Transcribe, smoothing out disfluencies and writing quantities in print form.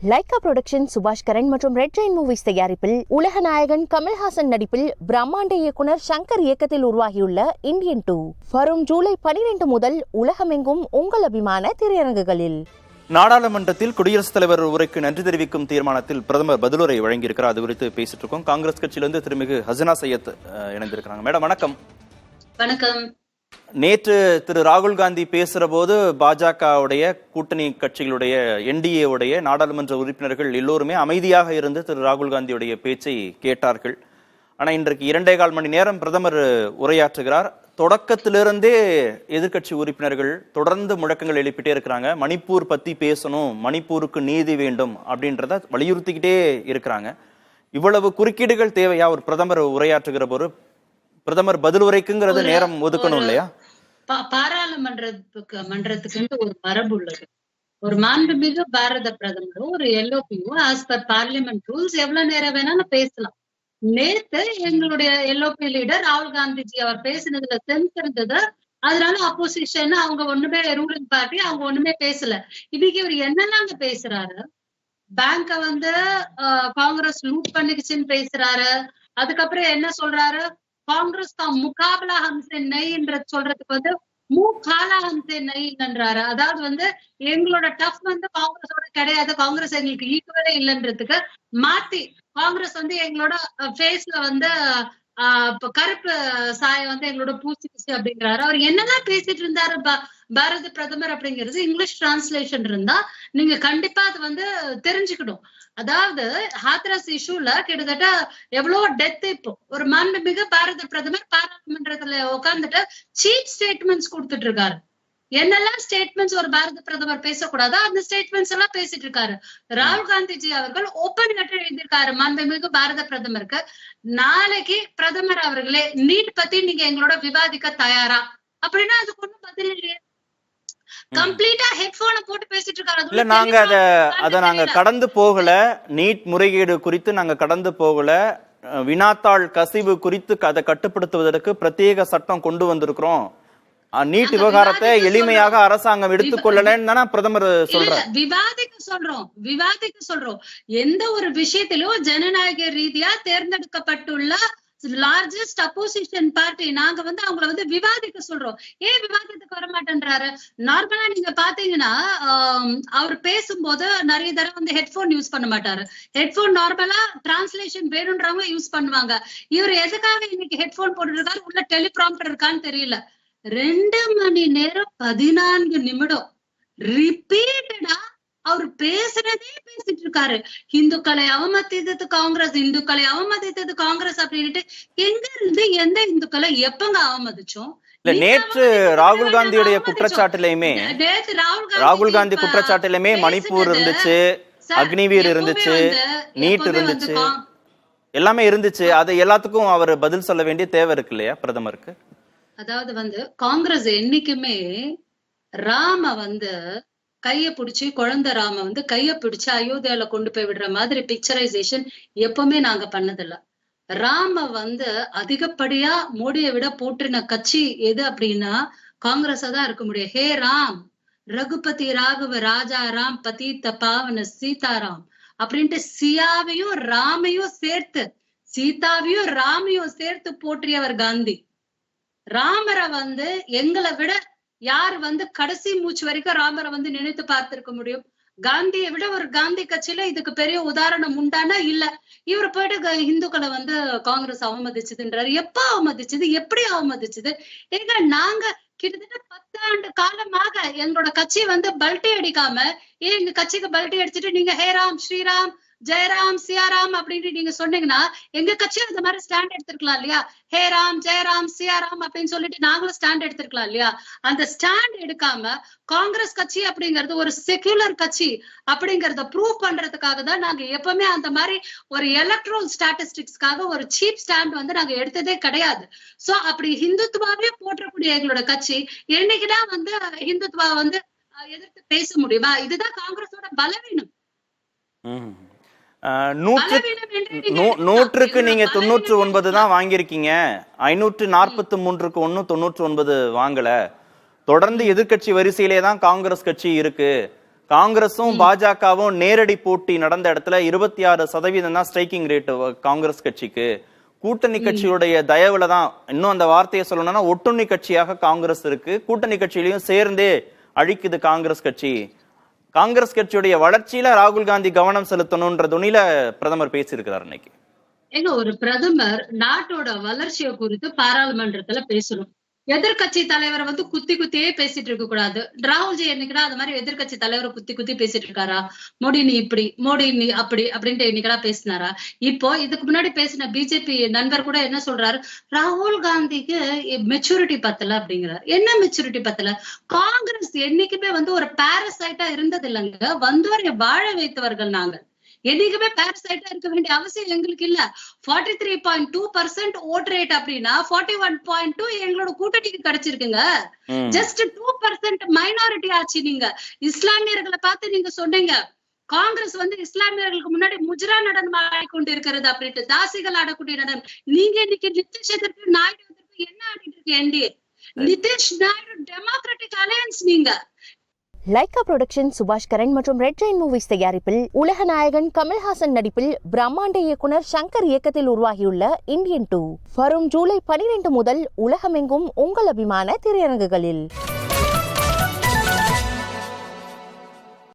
Lyca production சுபாஷ் கரன் மற்றும் red Jain movies தயாரிப்பில் உலக நாயகன் கமல்ஹாசன் நடிப்பில் பிரம்மாண்ட இயக்குனர் சங்கர் இயக்கத்தில் உருவாகியுள்ள இந்தியன் 2 வரும் ஜூலை 12 முதல் உலகமெங்கும் உங்கள் அபிமான திரையரங்குகளில். நாடாளுமன்றத்தில் குடியரசுத் தலைவர் உரைக்கு நன்றி தெரிவிக்கும் தீர்மானத்தில் பிரதமர் பதிலுரை வழங்கியிருக்கிறார். அது குறித்து பேசிட்டு இருக்கோம். காங்கிரஸ் கட்சியிலிருந்து திருமிகு ஹசனா சையத் இணைந்திருக்கிறாங்க. மேடம் வணக்கம். வணக்கம். நேற்று திரு ராகுல் காந்தி பேசுற போது பாஜகவுடைய கூட்டணி கட்சிகளுடைய NDA உடைய நாடாளுமன்ற உறுப்பினர்கள் எல்லோருமே அமைதியாக இருந்து திரு ராகுல் காந்தியுடைய பேச்சை கேட்டார்கள். ஆனா இன்றைக்கு 2.25 மணி நேரம் பிரதமர் உரையாற்றுகிறார். தொடக்கத்திலிருந்தே எதிர்கட்சி உறுப்பினர்கள் தொடர்ந்து முழக்கங்கள் எழுப்பிட்டே இருக்கிறாங்க. மணிப்பூர் பத்தி பேசணும், மணிப்பூருக்கு நீதி வேண்டும் அப்படின்றத வலியுறுத்திக்கிட்டே இருக்கிறாங்க. இவ்வளவு குறுக்கீடுகள் தேவையா? ஒரு பிரதமர் உரையாற்றுகிற போது பிரதமர் பதில் உரைக்குங்கிறது நேரம் ஒதுக்கணும் இல்லையா? பாராளுமன்றத்துக்கு ஒரு மரபு உள்ளது. ஒரு மாண்புமிகு பாரத பிரதமரும் ஒரு LOPயும் ஆஸ் பர் பார்லிமெண்ட் ரூல்ஸ் எவ்வளவு நேரம் வேணாலும் பேசலாம். நேத்து எங்களுடைய LOP லீடர் ராகுல் காந்திஜி அவர் பேசினதுல சென்ஸ் இருந்தது. அதனால அப்போசிஷன் அவங்க ஒண்ணுமே ரூலிங் பார்ட்டி அவங்க ஒண்ணுமே பேசல. இன்னைக்கு இவர் என்னெல்லாம் பேசுறாரு, பேங்க காங்கிரஸ் லூட் பண்ணிக்குச்சுன்னு பேசுறாரு. அதுக்கப்புறம் என்ன சொல்றாரு, காங்கிரஸ் கா முகாபலா ஹம்சே நைன்ற சொல்றதுக்கு மூ காலா ஹம்சே நைன்றாரு. அதாவது எங்களோட டஃப் காங்கிரஸோட கிடையாது, காங்கிரஸ் எங்களுக்கு ஈக்குவலே இல்லைன்றதுக்கு மாத்தி காங்கிரஸ் எங்களோட ஃபேஸ்ல கருப்பு சாய எங்களோட பூசிக்குச்சு அப்படிங்கிறாரு. அவர் என்னதான் பேசிட்டு இருந்தாரு பாரத பிரதமர் அப்படிங்கிறது இங்கிலீஷ் டிரான்ஸ்லேஷன் இருந்தா நீங்க கண்டிப்பா அது தெரிஞ்சுக்கணும். அதாவது ஹாத்ரஸ் இஷ்யூல கிட்டத்தட்ட எவ்வளவு டெத். இப்போ ஒரு மாண்புமிகு பாரத பிரதமர் பாராளுமன்றத்துல உட்கார்ந்துட்டு சீட் ஸ்டேட்மெண்ட்ஸ் கொடுத்துட்டு இருக்காரு. என்னெல்லாம் ஸ்டேட்மெண்ட்ஸ் ஒரு பாரத பிரதமர் பேசக்கூடாதோ அந்த ஸ்டேட்மெண்ட்ஸ் எல்லாம் பேசிட்டு இருக்காரு. ராகுல் காந்திஜி அவர்கள் ஓபன் லெட்டர் எழுதியிருக்காரு மாண்புமிகு பாரத பிரதமருக்கு. நாளைக்கு பிரதமர் அவர்களே நீட் பத்தி நீங்க எங்களோட விவாதிக்க தயாரா அப்படின்னா அதுக்கு ஒண்ணும் பதில் இல்லையே. கம்ப்ளீட்டா ஹெட்போனை போட்டு பேசிட்டு இருக்காரு. இல்ல நாங்க நாங்க கடந்து போகல. நீட் முறைகேடு குறித்து நாங்க கடந்து போகல. வினாத்தாள் கசிவு குறித்து அதை கட்டுப்படுத்துவதற்கு பிரத்யேக சட்டம் கொண்டு வந்திருக்கிறோம். நீட் விவகாரத்தை எளிமையாக அரசாங்கம் எடுத்துக்கொள்ளலன்னு தானே பிரதமர் சொல்றாரு. விவாதிக்க சொல்றோம். எந்த ஒரு விஷயத்திலும் ஜனநாயக ரீதியா தேர்ந்தெடுக்கப்பட்டுள்ள லார்ஜஸ்ட் அப்போசிஷன் பார்ட்டி நாங்க அவங்கள விவாதிக்க சொல்றோம். ஏன் விவாதத்துக்கு வர மாட்டேன்றாரு? நார்மலா நீங்க பாத்தீங்கன்னா அவர் பேசும்போது நிறைய தடவை ஹெட்போன் யூஸ் பண்ண மாட்டாரு. ஹெட்போன் நார்மலா டிரான்ஸ்லேஷன் வேணும்ன்றவங்க யூஸ் பண்ணுவாங்க. இவர் எதுக்காக இன்னைக்கு ஹெட்போன் போட்டுருக்காரு, உள்ள டெலிபிராம்டர் இருக்கான்னு தெரியல. 2 மணி நேரம் 14 நிமிடம் ரிப்பீட்டடா அவர் பேசுறதே பேசிட்டு இருக்காரு. இந்துக்களை அவமதித்தது காங்கிரஸ், இந்துக்களை அவமதித்தது காங்கிரஸ் அப்படின்ட்டு எங்க இருந்து எந்த இந்துக்களை எப்பங்க அவமதிச்சோம்? நேற்று ராகுல் காந்தியுடைய குற்றச்சாட்டுலயுமே ராகுல் காந்தி குற்றச்சாட்டுலயுமே மணிப்பூர் இருந்துச்சு, அக்னிவீர் இருந்துச்சு, நீட் இருந்துச்சு, எல்லாமே இருந்துச்சு. அது எல்லாத்துக்கும் அவர் பதில் சொல்ல வேண்டிய தேவை இருக்கு இல்லையா பிரதமருக்கு? அதாவது காங்கிரஸ் என்னைக்குமே ராம கைய பிடிச்சி குழந்தை ராம கைய பிடிச்சு அயோத்தியால கொண்டு போய் விடுற மாதிரி பிக்சரைசேஷன் எப்பவுமே நாங்க பண்ணதில்ல. ராம அதிகப்படியா மோடியை விட போற்றின கட்சி எது அப்படின்னா காங்கிரஸா தான் இருக்க முடியும். ஹே ராம் ரகுபதி ராகவ ராஜா ராம் பதீத்த பாவன சீதாராம் அப்படின்ட்டு சியாவையும் ராமையும் சேர்த்து, சீதாவையும் ராமையும் சேர்த்து போற்றியவர் காந்தி. ராமரை எங்களை விட யார் கடைசி மூச்சு வரைக்கும் ராமரை நினைத்து பார்த்திருக்க முடியும்? காந்தியை விட ஒரு காந்தி கட்சியில இதுக்கு பெரிய உதாரணம் உண்டானா இல்ல. இவர் போயிட்டு இந்துக்களை காங்கிரஸ் அவமதிச்சதுன்றாரு. எப்ப அவமதிச்சது, எப்படி அவமதிச்சது? ஏங்க நாங்க கிட்டத்தட்ட 10 ஆண்டு காலமாக எங்களோட கட்சி பல்ட்டி அடிக்காம எங்க கட்சிக்கு பல்ட்டி அடிச்சுட்டு நீங்க ஹே ராம் ஸ்ரீராம் ஜெயராம் சியாராம் அப்படின்னு நீங்க சொன்னீங்கன்னா எங்க கட்சியும் அந்த மாதிரி ஸ்டாண்ட் எடுத்திருக்கலாம் இல்லையா? ஹே ராம் ஜெயராம் சியாராம் அப்படின்னு சொல்லிட்டு நாங்களும் ஸ்டாண்ட் எடுத்திருக்கலாம் இல்லையா? அந்த ஸ்டாண்ட் எடுக்காம காங்கிரஸ் கட்சி அப்படிங்கறது ஒரு செக்யூலர் கட்சி அப்படிங்கறத ப்ரூவ் பண்றதுக்காக தான் நாங்க எப்பவுமே அந்த மாதிரி ஒரு எலக்ட்ரல் ஸ்டாட்டிஸ்டிக்ஸ்க்காக ஒரு சீப் ஸ்டாண்ட் நாங்க எடுத்ததே கிடையாது. சோ அப்படி ஹிந்துத்துவாவே போற்றக்கூடிய எங்களோட கட்சி என்னைக்குதான் ஹிந்துத்துவா எதிர்த்து பேச முடியுமா? இதுதான் காங்கிரஸோட பலவீனம். நூற்றுக்கு நீங்க 99 தான் வாங்கியிருக்கீங்க. 543க்கு 199 வாங்கல. தொடர்ந்து எதிர்கட்சி வரிசையிலே தான் காங்கிரஸ் கட்சி இருக்கு. காங்கிரஸும் பாஜகவும் நேரடி போட்டி நடந்த இடத்துல 26% தான் ஸ்ட்ரைக்கிங் ரேட் காங்கிரஸ் கட்சிக்கு. கூட்டணி கட்சியுடைய தயவுல தான், இன்னும் அந்த வார்த்தையை சொல்லணும்னா ஒட்டுண்ணி கட்சியாக காங்கிரஸ் இருக்கு. கூட்டணி கட்சியிலையும் சேர்ந்தே அழிக்குது காங்கிரஸ் கட்சி. காங்கிரஸ் கட்சியுடைய வளர்ச்சியில ராகுல் காந்தி கவனம் செலுத்தணும்ன்ற துணியில பிரதமர் பேசியிருக்கிறார் இன்னைக்கு. ஏங்க, ஒரு பிரதமர் நாட்டோட வளர்ச்சியை குறித்து பாராளுமன்றத்துல பேசணும். எதிர்கட்சி தலைவரை வந்து குத்தி குத்தியே பேசிட்டு இருக்க கூடாது. ராகுல்ஜி என்னைக்கடா அது மாதிரி எதிர்கட்சி தலைவரை குத்தி குத்தி பேசிட்டு இருக்காரா? மோடி நீ இப்படி, மோடி நீ அப்படி அப்படின்ட்டு என்னைக்கடா பேசினாரா? இப்போ இதுக்கு முன்னாடி பேசின பிஜேபி நண்பர் கூட என்ன சொல்றாரு, ராகுல் காந்திக்கு மெச்சூரிட்டி பத்தல அப்படிங்கிறார். என்ன மெச்சூரிட்டி பத்தல? காங்கிரஸ் என்னைக்குமே வந்து ஒரு பாரசைட்டா இருந்தது இல்லைங்க, வந்தவரை வாழ வைத்தவர்கள் நாங்க. என்னைக்குமே பாரசைட்டா இருக்க வேண்டிய அவசியம் எங்களுக்கு இல்ல. 43.2% ஓட் ரேட் அப்படின்னா 41.2 எங்களோட கூட்டணிக்கு கிடைச்சிருக்குங்க. ஜஸ்ட் 2% மைனாரிட்டி ஆச்சு. நீங்க இஸ்லாமியர்களை பார்த்து நீங்க சொன்னீங்க காங்கிரஸ் வந்து இஸ்லாமியர்களுக்கு முன்னாடி முஜ்ரா நடனம் ஆடிக்கொண்டு இருக்கிறது அப்படின்ட்டு, தாசிகள் ஆடக்கூடிய நடனம். நீங்க இன்னைக்கு நிதிஷ் எதிர்ப்பு நாயுடு எதிர்ப்பு என்ன ஆடிட்டு இருக்கு NDA? Nitish Naidu democratic alliance. நீங்க லைகா புரொடக்ஷன் சுபாஷ் கரன் மற்றும் ரெட் ஜெயின் மூவிஸ் தயாரிப்பில் உலக நாயகன் கமல்ஹாசன் நடிப்பில் பிரம்மாண்ட இயக்குனர் சங்கர் இயக்கத்தில் உருவாகியுள்ள இந்தியன் 2 வரும் ஜூலை 12 முதல் உலகமெங்கும் உங்கள் அபிமான திரையரங்குகளில்.